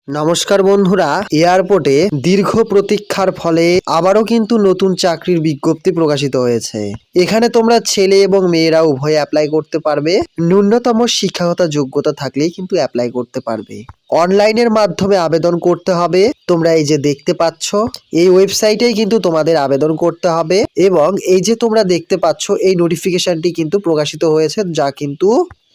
নমস্কার বন্ধুরা, এয়ারপোর্টে দীর্ঘ প্রতীক্ষার ফলে আবারও কিন্তু নতুন চাকরির বিজ্ঞপ্তি প্রকাশিত হয়েছে। এখানে তোমরা ছেলে এবং মেয়েরা উভয়ে অ্যাপ্লাই করতে পারবে। ন্যূনতম শিক্ষাগত যোগ্যতা থাকলেই কিন্তু অ্যাপ্লাই করতে পারবে। অনলাইনের মাধ্যমে আবেদন করতে হবে। তোমরা এই যে দেখতে পাচ্ছ, এই ওয়েবসাইটেই কিন্তু তোমাদের আবেদন করতে হবে এবং এই যে তোমরা দেখতে পাচ্ছ এই নোটিফিকেশনটি কিন্তু প্রকাশিত হয়েছে, যা কিন্তু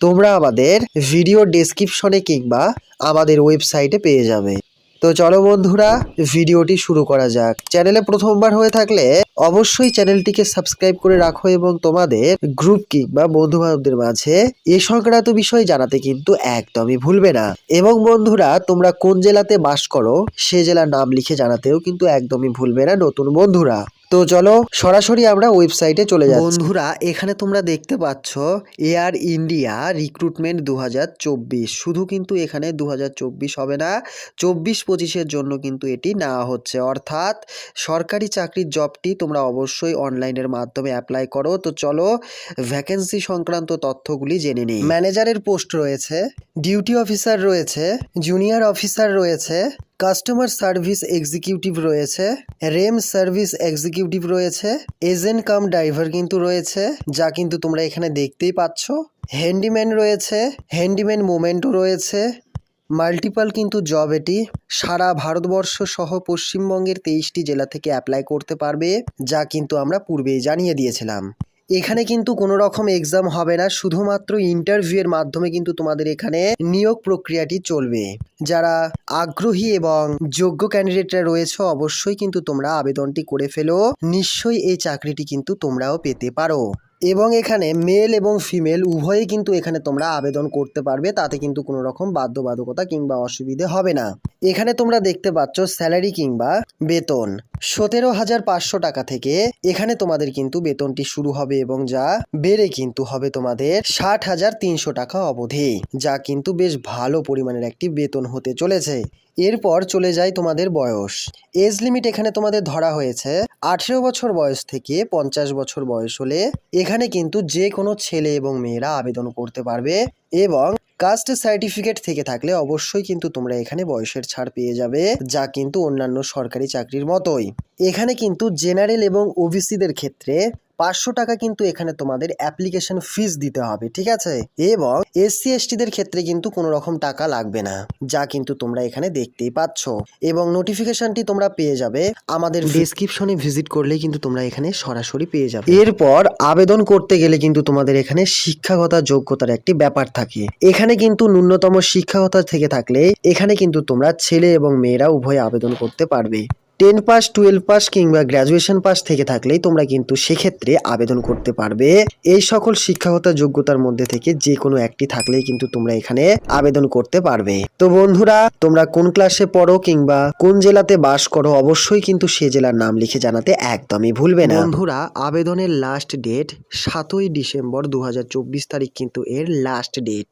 তোমরা আমাদের ভিডিও ডেসক্রিপশনে কিংবা আমাদের ওয়েবসাইটে পেয়ে যাবে। তো চলো বন্ধুরা, ভিডিওটি শুরু করা যাক। চ্যানেলে প্রথমবার হয়ে থাকলে অবশ্যই চ্যানেলটিকে সাবস্ক্রাইব করে রাখো এবং তোমাদের গ্রুপ কিংবা বন্ধু বান্ধবদের মাঝে এ সংক্রান্ত বিষয় জানাতে কিন্তু একদমই ভুলবে না। এবং বন্ধুরা, তোমরা কোন জেলাতে বাস করো সে জেলার নাম লিখে জানাতেও কিন্তু একদমই ভুলবে না নতুন বন্ধুরা। তো চলো সরাসরি আমরা ওয়েবসাইটে চলে যাচ্ছি। বন্ধুরা, এখানে তোমরা দেখতে পাচ্ছ এয়ার ইন্ডিয়া রিক্রুটমেন্ট 2024। শুধু কিন্তু এখানে 2024 হবে না, 24-25-এর জন্য কিন্তু এটি নেওয়া হচ্ছে। অর্থাৎ সরকারি চাকরির জবটি তোমরা অবশ্যই অনলাইনের মাধ্যমে অ্যাপ্লাই করো। তো চলো ভ্যাকেন্সি সংক্রান্ত তথ্যগুলি জেনে নিই। ম্যানেজারের পোস্ট রয়েছে, ডিউটি অফিসার রয়েছে, জুনিয়র অফিসার রয়েছে, কাস্টমার সার্ভিস এক্সিকিউটিভ রয়েছে, রেম সার্ভিস এক্সিকিউটিভ রয়েছে, এজেন্ট কাম ড্রাইভার কিন্তু রয়েছে, যা কিন্তু তোমরা এখানে দেখতেই পাচ্ছ। হ্যান্ডিম্যান রয়েছে, হ্যান্ডিম্যান মোমেন্টও রয়েছে। মাল্টিপাল কিন্তু জব, এটি সারা ভারতবর্ষ সহ পশ্চিমবঙ্গের 23টি জেলা থেকে অ্যাপ্লাই করতে পারবে, যা কিন্তু আমরা পূর্বেই জানিয়ে দিয়েছিলাম। এখানে কিন্তু কোনো রকম এক্সাম হবে না, শুধুমাত্র ইন্টারভিউয়ের মাধ্যমে কিন্তু তোমাদের এখানে নিয়োগ প্রক্রিয়াটি চলবে। যারা আগ্রহী এবং যোগ্য ক্যান্ডিডেটরা রয়েছে অবশ্যই কিন্তু তোমরা আবেদনটি করে ফেলো। নিশ্চয়ই এই চাকরিটি কিন্তু তোমরাও পেতে পারো। এবং এখানে মেল এবং ফিমেল উভয়ই কিন্তু এখানে তোমরা আবেদন করতে পারবে, তাতে কিন্তু কোনো রকম বাধ্যবাধকতা কিংবা অসুবিধে হবে না। এখানে তোমরা দেখতে পাচ্ছ স্যালারি কিংবা বেতন 17,500 টাকা থেকে এখানে তোমাদের কিন্তু বেতনটি শুরু হবে এবং যা বেড়ে কিন্তু হবে তোমাদের 60,300 টাকা অবধি, যা কিন্তু বেশ ভালো পরিমাণের একটি বেতন হতে চলেছে। এরপর চলে যায় তোমাদের বয়স। এজ লিমিট এখানে তোমাদের ধরা হয়েছে 18 বছর বয়স থেকে 50 বছর বয়স হলে এখানে কিন্তু যে কোনো ছেলে এবং মেয়েরা আবেদন করতে পারবে। এবং কাস্ট সার্টিফিকেট থেকে থাকলে অবশ্যই কিন্তু তোমরা এখানে বয়সের ছাড় পেয়ে যাবে, যা কিন্তু অন্যান্য সরকারি চাকরির মতোই। এখানে কিন্তু জেনারেল এবং ওবিসিদের ক্ষেত্রে 500 টাকা কিন্তু এখানে তোমাদের অ্যাপ্লিকেশন ফিস দিতে হবে, ঠিক আছে। এবং এসসি এসটিদের ক্ষেত্রে কিন্তু কোনো রকম টাকা লাগবে না, যা কিন্তু তোমরা এখানে দেখতেই পাচ্ছ। এবং নোটিফিকেশনটি তোমরা পেয়ে যাবে আমাদের ডেসক্রিপশনে ভিজিট করলেই কিন্তু তোমরা এখানে সরাসরি পেয়ে যাবে। এরপর আবেদন করতে গেলে কিন্তু তোমাদের এখানে শিক্ষাগত যোগ্যতার একটি ব্যাপার থাকে। এখানে কিন্তু ন্যূনতম শিক্ষাগত থেকে থাকলে এখানে কিন্তু তোমরা ছেলে এবং মেয়েরা উভয়ে আবেদন করতে পারবে। 10 পাস, 12 পাস কিংবা গ্র্যাজুয়েশন পাস থেকে থাকলেই তোমরা কিন্তু সেক্ষেত্রে আবেদন করতে পারবে। এই সকল শিক্ষাগত যোগ্যতার মধ্যে থেকে যে কোনো একটি থাকলেই কিন্তু তোমরা এখানে আবেদন করতে পারবে। তো বন্ধুরা, তোমরা কোন ক্লাসে পড়ো কিংবা কোন জেলাতে বাস করো অবশ্যই কিন্তু সে জেলার নাম লিখে জানাতে একদমই ভুলবে না। বন্ধুরা, আবেদনের লাস্ট ডেট 7ই ডিসেম্বর 2024 তারিখ কিন্তু এর লাস্ট ডেট।